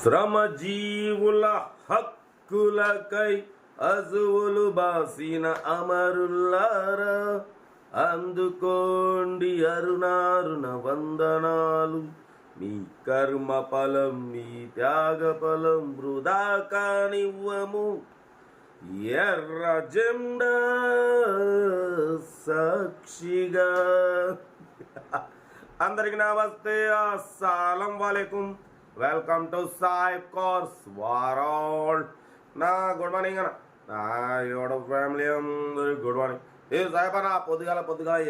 శ్రమజీవుల హక్కులకై అజువులు బాసిన అమరులారా, అందుకోండి అరుణారుణ వందనాలు. మీ కర్మ ఫలం, మీ త్యాగ ఫలం వృధా కానివ్వము. ఎర్ర జెండా సాక్షిగా. అందరికి నమస్తే, అస్సలం వాలేకుం. Welcome to Saib cars world. నా గుడ్ మార్నింగ్ అన్న, నా యూట్యూబ్ ఫ్యామిలీ అందరికి గుడ్ మార్నింగ్. ఏ సాయిబ్ అన్న, పొద్దుగాల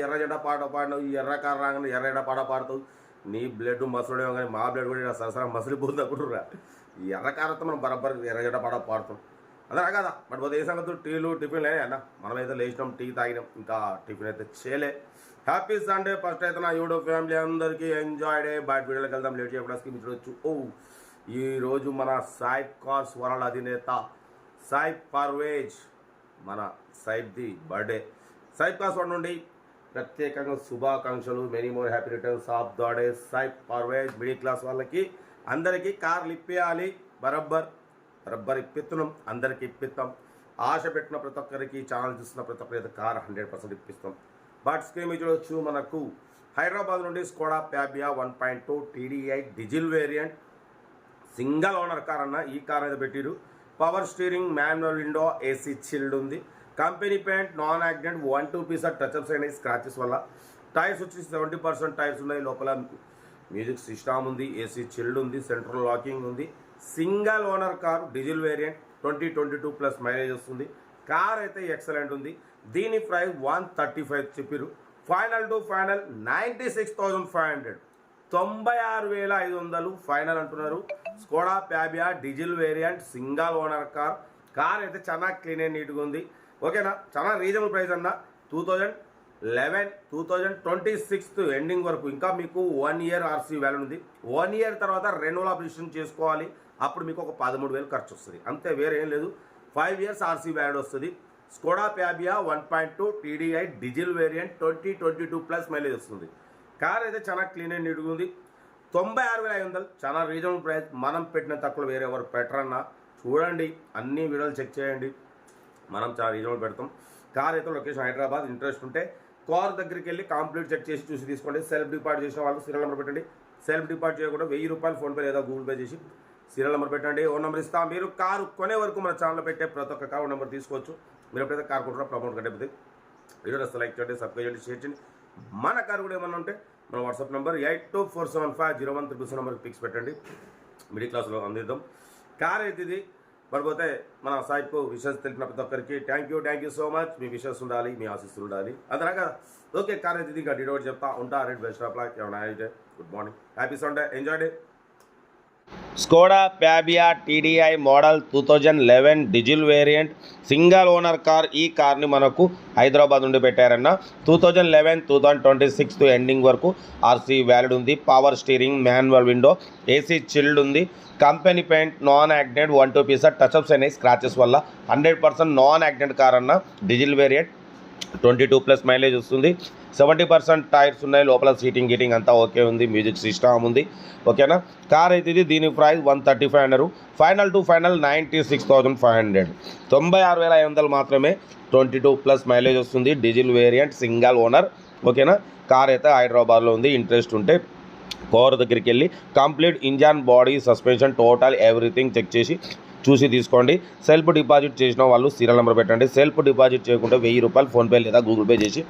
ఎర్ర జెండా పాట పాడినావు, ఈ ఎర్ర కారు రాగానే ఎర్ర జెండా పాట పాడుతావు. నీ బ్లడ్ మసలేమో కానీ మా బ్లడ్ కూడా సరసరా మసిలిపోతుంది అనుకుంటురా. ఈ ఎర్ర కారంతో మనం బరబ్బర్ ఎర్ర జెండా పాట పాడుతాం అదే కదా. బట్ పోతే ఏ సంగతులు టీలు టిఫిన్లు అయినా అన్న, మనమైతే లేచినాం, టీ తాగినాం, ఇంకా టిఫిన్ అయితే చేయలే. Happy Sunday. ఫస్ట్ అయితే నా యూట్యూబ్ ఫ్యామిలీ అందరికీ ఎంజాయ్ డే. బయట వీడియోకి వెళ్దాం, లేట్ చేయడానికి చూడొచ్చు. ఈరోజు మన సాయిబ్ కార్స్ వరల్డ్ అధినేత సాయిబ్ పర్వేజ్, మన సాయిబ్ది బర్త్డే. సాయిబ్ కార్స్ వరల్డ్ నుండి ప్రత్యేకంగా శుభాకాంక్షలు. Many more happy returns of the day. Saib Parvez middle class వాళ్ళకి అందరికీ కార్లు ఇప్పేయాలి, బరబ్బర్ ఇప్పిస్తున్నాం, అందరికీ ఇప్పిస్తాం. ఆశ పెట్టిన ప్రతి ఒక్కరికి, ఛానల్ చూస్తున్న ప్రతి ఒక్కరికి కార్ 100% ఇప్పిస్తాం. బట్ స్క్రీన్ మీద చూడవచ్చు, మనకు హైదరాబాద్ నుండి Skoda Fabia 1.2 TDI diesel variant single owner car అన్న. ఈ కార్ అయితే పెట్టిరు. Power steering, manual window, AC chilled ఉంది. Company paint, non accident, 1-2 piece touch ups అయినాయి స్క్రాచెస్ వల్ల. టైర్స్ వచ్చి 70% టైర్స్ ఉన్నాయి. లోపల మ్యూజిక్ సిస్టమ్ ఉంది, ఏసీ చిల్డ్ ఉంది, సెంట్రల్ లాకింగ్ ఉంది. Single owner car, diesel variant, 2022+ mileage వస్తుంది. కార్ అయితే ఎక్సలెంట్ ఉంది. దీని ప్రైస్ 135 చెప్పారు. ఫైనల్ టు ఫైనల్ 96,500, 96,500 ఫైనల్ అంటున్నారు. Skoda Fabia diesel variant single owner car. Car అయితే చాలా క్లీన్ అండ్ నీట్గా ఉంది. ఓకేనా, చాలా రీజనబుల్ ప్రైస్ అన్న. 2026 ఎండింగ్ వరకు ఇంకా మీకు 1 ఇయర్ ఆర్సీ వాల్యూ ఉంది. 1 ఇయర్ తర్వాత రెన్యువల్ అప్లికేషన్ చేసుకోవాలి. అప్పుడు మీకు ఒక 13,000 ఖర్చు వస్తుంది, అంతే, వేరే ఏం లేదు. 5 ఇయర్స్ ఆర్సీ వాల్యూ వస్తుంది. Skoda Fabia 1.2 TDI diesel variant, 2022+ mileage వస్తుంది. కార్ అయితే చాలా క్లీన్ అండ్ నీట్గా ఉంది. 96,500 చాలా రీజనబుల్ ప్రైస్. మనం పెట్టిన తక్కువ వేరే ఎవరు పెట్టరన్నా. చూడండి, అన్ని వీడియోలు చెక్ చేయండి, మనం చాలా రీజనబుల్ పెడతాం. కార్ అయితే లొకేషన్ హైదరాబాద్. ఇంట్రెస్ట్ ఉంటే కార్ దగ్గరికి వెళ్ళి కంప్లీట్ చెక్ చేసి చూసి తీసుకోండి. సెల్ఫ్ డిపాజిట్ చేసిన వాళ్ళు సీరియల్ నెంబర్ పెట్టండి. సెల్ఫ్ డిపాజిట్ చేయకుండా 1000 రూపాయలు ఫోన్పే లేదా గూగుల్ పే చేసి సీరియల్ నెంబర్ పెట్టండి. ఓ నెంబర్ ఇస్తా. మీరు కారు కొనే వరకు మన ఛానల్లో పెట్టే ప్రతి ఒక్క కారు నెంబర్ తీసుకోవచ్చు. మీరు ఎప్పుడైతే కార్ కొంటారో ప్రమోట్ కట్టేపోతే వీడియో వస్తే లైక్ చేయండి, సబ్స్క్రైబ్ చేయండి, షేర్ చేయండి. మన కారు కూడా ఏమన్నా ఉంటే మన వాట్సాప్ నెంబర్ 82475013 నెంబర్కి పిక్స్ పెట్టండి. మిడిల్ క్లాస్లో అందిద్దాం. కార్ అయితే ఇది. పడిపోతే మన సాయిబ్కు విషెస్ తెలిపిన ప్రతి ఒక్కరికి thank you so much. Me wishes ఉండాలి, మీ ఆశీస్సులు ఉండాలి, అంతేనాక. ఓకే, కార్ అయితే ఇది. ఇంకా డీటెయిల్ చెప్తా ఉంటా. Red best of luck. ఏమైనా అయితే good morning, happy Sunday, enjoy day. Skoda Fabia TDI model 2011 diesel variant single owner car. ఈ కార్ని మనకు హైదరాబాద్ నుండి పెట్టారన్న. 2011-2026 ఎండింగ్ వరకు ఆర్సీ వ్యాలిడ్ ఉంది. Power steering, manual window, AC chilled ఉంది. Company paint, non accident, 1-2 piece touch ups అయినాయి స్క్రాచెస్ వల్ల. 100% నాన్ యాక్సిడెంట్ కార్ అన్న. డీజిల్ వేరియంట్, 22+ మైలేజ్ వస్తుంది. 70% టైర్స్ ఉన్నాయి. లోపల సీటింగ్ గీటింగ్ అంతా ఓకే ఉంది. మ్యూజిక్ సిస్టమ్ ఉంది. ఓకేనా. కార్ అయితే ఇది. దీని ప్రైస్ 135 అన్నారు. ఫైనల్ టు ఫైనల్ 96,500, 96,500 మాత్రమే. 22+ మైలేజ్ వస్తుంది. Diesel variant single owner. ఓకేనా. కార్ అయితే హైదరాబాద్లో ఉంది. ఇంట్రెస్ట్ ఉంటే కార్ దగ్గరికి వెళ్ళి complete engine, body, suspension, total everything check చేసి చూసి తీసుకోండి. సెల్ఫ్ డిపాజిట్ చేసిన వాళ్ళు సీరియల్ నెంబర్ పెట్టండి. సెల్ఫ్ డిపాజిట్ చేయకుండా 1000 రూపాయలు ఫోన్పే లేదా గూగుల్ పే చేసి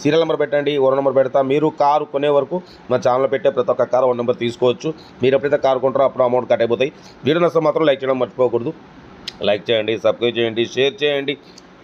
సీరియల్ నెంబర్ పెట్టండి. ఓ నెంబర్ పెడతా. మీరు కారు కొనే వరకు మా ఛానల్లో పెట్టే ప్రతి ఒక్క కారు 1 నెంబర్ తీసుకోవచ్చు. మీరు ఎప్పుడైతే కారు కొంటారో అప్పుడు అమౌంట్ కట్ అయిపోతాయి. వీడియో నచ్చితే మాత్రం లైక్ చేయడం మర్చిపోకూడదు. లైక్ చేయండి, సబ్స్క్రైబ్ చేయండి, షేర్ చేయండి.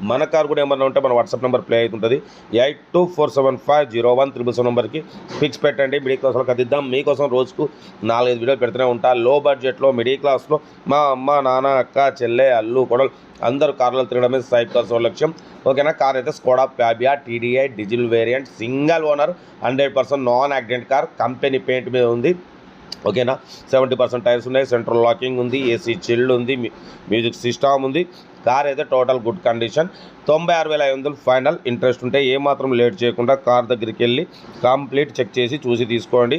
మన కారు కూడా ఏమన్నా ఉంటే మన వాట్సాప్ నెంబర్ ప్లే అవుతుంటుంది. 82475013 నెంబర్కి పిక్స్ పెట్టండి. మిడిల్ క్లాస్ వాళ్ళకి అందిద్దాం. మీకోసం రోజుకు 4-5 వీడియోలు పెడుతూనే ఉంటా. లో బడ్జెట్లో మిడిల్ క్లాస్లో మా అమ్మ, నాన్న, అక్క, చెల్లె, అల్లు, కొడలు అందరూ కార్లలో తిరగడమే సాయిబ్ కార్స్ లక్ష్యం. ఓకేనా. కార్ అయితే Skoda Fabia TDI diesel variant single owner, 100% non accident car. Company paint మీద ఉంది. ఓకేనా. 70% టైర్స్ ఉన్నాయి. సెంట్రల్ లాకింగ్ ఉంది. ఏసీ చిల్డ్ ఉంది. మ్యూజిక్ సిస్టమ్ ఉంది. కార్ అయితే total good condition. 96,500 final. Interest ఉంటే ఏమాత్రం లేట్ చేయకుండా కార్ దగ్గరికి వెళ్ళి కంప్లీట్ చెక్ చేసి చూసి తీసుకోండి.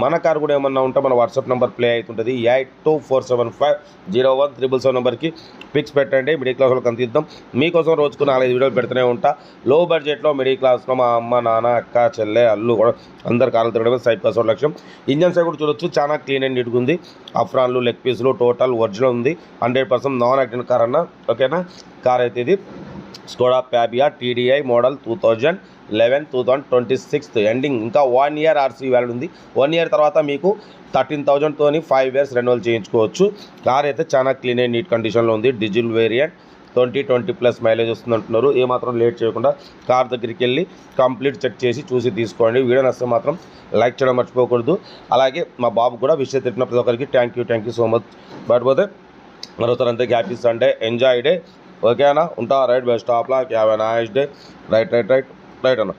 మన కార్ కూడా ఏమన్నా ఉంటే మన వాట్సాప్ నెంబర్ ప్లే అవుతుంటుంది. 8247501777 నెంబర్కి పిక్స్ పెట్టండి. మిడిల్ క్లాస్ వాళ్ళకి అందిద్దాం. మీకోసం రోజుకు 4-5 వీడియోలు పెడుతూనే ఉంటా. లో బడ్జెట్లో మిడిల్ క్లాస్లో మా అమ్మ నాన్న అక్క చెల్లె అల్లు కూడా అందరు కార్లు తిరగడమే సైడ్ క్లాస్ లక్ష్యం. ఇంజన్ సైడ్ కూడా చూడొచ్చు, చాలా క్లీన్ అండ్ నీట్గా ఉంది. అఫ్రాన్లు లెగ్ పీసులు టోటల్ ఒరిజినల్ ఉంది. 100% నాన్ యాక్సిడెంట్ కార్ అన్న. ఓకేనా, కార్ అయితే ఇది Skoda Fabia TDI model 2011-2026 ending. ఇంకా 1 ఇయర్ ఆర్సీ వ్యాలిడ్ ఉంది. 1 ఇయర్ తర్వాత మీకు 13,000తోని 5 ఇయర్స్ రెన్యువల్ చేయించుకోవచ్చు. కార్ అయితే చాలా క్లీన్ అండ్ నీట్ కండిషన్లో ఉంది. డీజిల్ వేరియంట్ 20+ మైలేజ్ వస్తుంది అంటున్నారు. ఏమాత్రం లేట్ చేయకుండా కార్ దగ్గరికి వెళ్ళి కంప్లీట్ చెక్ చేసి చూసి తీసుకోండి. వీడియో నచ్చితే మాత్రం లైక్ చేయడం మర్చిపోకూడదు. అలాగే మా బాబు కూడా విషయం తిట్టిన ప్రతి ఒక్కరికి thank you so much. But మరోసారి అంతే, హ్యాపీ సండే, ఎంజాయ్ డే. ఓకేనా, ఉంటా. Right, best of luck, have a nice day. Right అన్న.